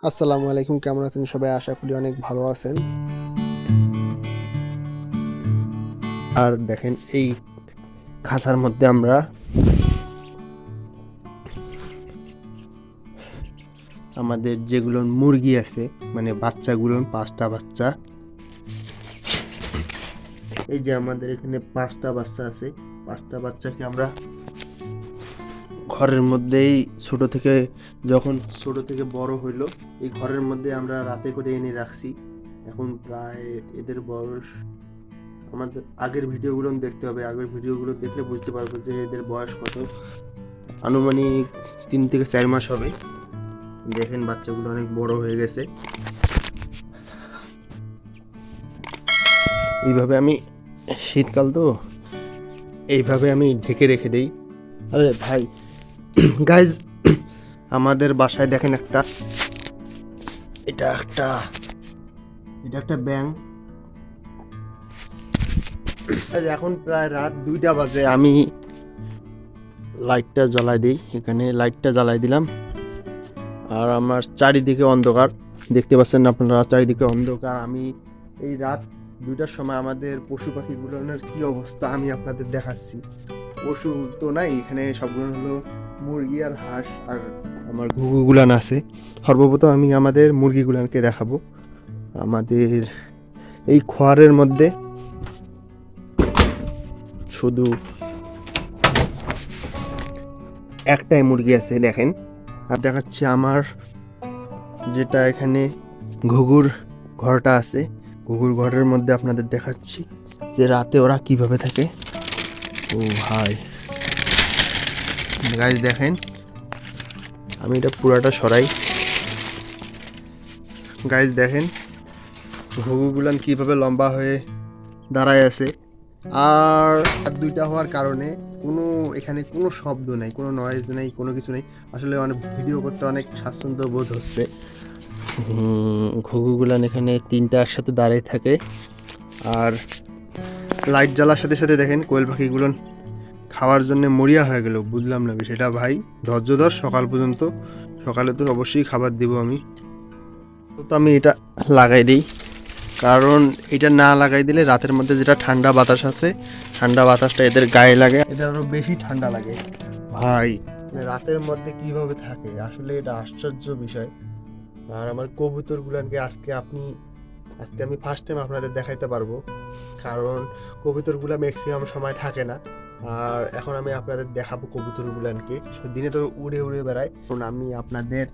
আসসালামু আলাইকুম, কেমন আছেন সবাই? আশা করি অনেক ভালো আছেন। আর দেখেন এই খাঁচার মধ্যে আমরা আমাদের যেগুলো মুরগি আছে, মানে বাচ্চাগুলো 5টা বাচ্চা। এই যে আমাদের এখানে 5টা বাচ্চা আছে। 5টা বাচ্চাকে আমরা ঘরের মধ্যেই যখন ছোট থেকে বড় হইলো, এই ঘরের মধ্যে আমরা রাতে করে এনে রাখছি। এখন প্রায় এদের বয়স, আমাদের আগের ভিডিওগুলো দেখতে হবে। আগের ভিডিওগুলো দেখলে বুঝতে পারবো যে এদের বয়স কত। আনুমানিক 3 থেকে 4 মাস হবে। দেখেন বাচ্চাগুলো অনেক বড় হয়ে গেছে। এইভাবে আমি, শীতকাল তো, এইভাবে আমি ঢেকে রেখে দেই। আরে ভাই, গাইজ, আমাদের বাসায় দেখেন এটা একটা এটা একটা ব্যাঙ। এখন প্রায় রাত 2টা বাজে। আমি লাইটটা জ্বালাই দিই, এখানে লাইটটা জ্বালাই দিলাম। আর আমার চারিদিকে অন্ধকার, দেখতে পাচ্ছেন আপনারা, চারিদিকে অন্ধকার। আমি এই রাত 2টার সময় আমাদের পশু পাখিগুলোর কি অবস্থা আমি আপনাদের দেখাচ্ছি। পশু তো নাই এখানে, সবগুলো হলো মুরগি আর হাঁস, আর আমার ঘুঘুগুলান আছে। সর্বপ্রথম আমি আমাদের মুরগিগুলানকে দেখাবো। আমাদের এই খোয়ারের মধ্যে শুধু একটাই মুরগি আছে, দেখেন। আর দেখাচ্ছি আমার যেটা এখানে ঘুঘুর ঘরটা আছে, ঘুঘুর ঘরের মধ্যে আপনাদের দেখাচ্ছি যে রাতে ওরা কিভাবে থাকে। ও ভাই, গাইজ দেখেন, আমি এটা পুরাটা সরাই। গাইজ দেখেন ঘুঘুগুলান কিভাবে লম্বা হয়ে দাঁড়ায় আছে। আর 2টা হওয়ার কারণে এখানে কোনো শব্দ নেই, কোনো নয়েজ নেই, কোনো কিছু নেই। আসলে অনেক ভিডিও করতে অনেক স্বাচ্ছন্দ্য বোধ হচ্ছে। ঘুঘুগুলান এখানে 3টা একসাথে দাঁড়িয়ে থাকে। আর লাইট জ্বালার সাথে সাথে দেখেন কোয়েল পাখিগুলো খাওয়ার জন্য মরিয়া হয়ে গেল। বুঝলাম না বিষয়টা ভাই, ধৈর্য ধর সকাল পর্যন্ত। সকালে তো অবশ্যই খাবার দিব আমি। তো আমি এটা লাগাই দিই, কারণ এটা না লাগাই দিলে রাতের মধ্যে যেটা ঠান্ডা বাতাস আছে, ঠান্ডা বাতাসটা এদের গায়ে লাগে, এদের আরো বেশি ঠান্ডা লাগে ভাই। রাতের মধ্যে কিভাবে থাকে আসলে এটা আশ্চর্য বিষয়। আর আমার কবুতর গুলানকে আজকে আমি ফার্স্ট টাইম আপনাদের দেখাইতে পারবো, কারণ কবুতরগুলা ম্যাক্সিমাম সময় থাকে না। আর এখন আমি আপনাদের দেখাবো কবুতরগুলানকে। দিনে তো উড়ে উড়ে বেড়ায়, এখন আমি আপনাদের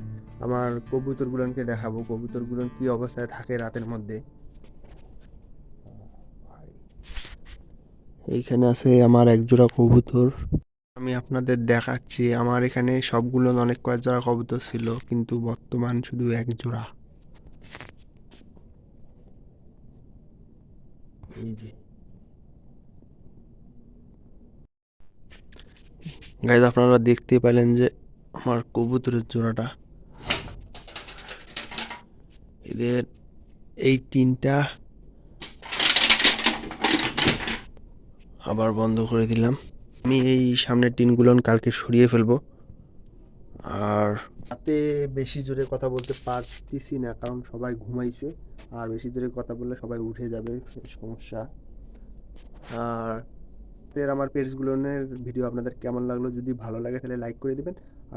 আমার কবুতরগুলানকে দেখাবো কবুতরগুলান কি অবস্থায় থাকে রাতের মধ্যে। এইখানে আছে আমার এক জোড়া কবুতর, আমি আপনাদের দেখাচ্ছি। আমার এখানে সবগুলো অনেক কয়েক জোড়া কবুতর ছিল, কিন্তু বর্তমান শুধু এক জোড়া। এই যে গাইজ, আপনারা দেখতে পেলেন যে আমার কবুতরের জোড়াটা। এদের এই টিনটা আবার বন্ধ করে দিলাম। আমি এই সামনের টিনগুলো কালকে সরিয়ে ফেলবো। আর রাতে বেশি জোরে কথা বলতে পারতেছি না, কারণ সবাই ঘুমাইছে। আর বেশি জোরে কথা বললে সবাই উঠে যাবে, সমস্যা। আর আমার পেজগুলোর ভিডিও আপনাদের কেমন লাগলো, যদি ভালো লাগে তাহলে লাইক করে দেবেন।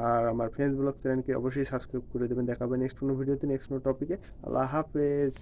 আর আমার ফ্রেন্ডস ব্লগ চ্যানেলকে অবশ্যই সাবস্ক্রাইব করে দেবেন। দেখা হবে নেক্সট কোনো ভিডিওতে, নেক্সট কোনো টপিকে। আল্লাহ হাফেজ।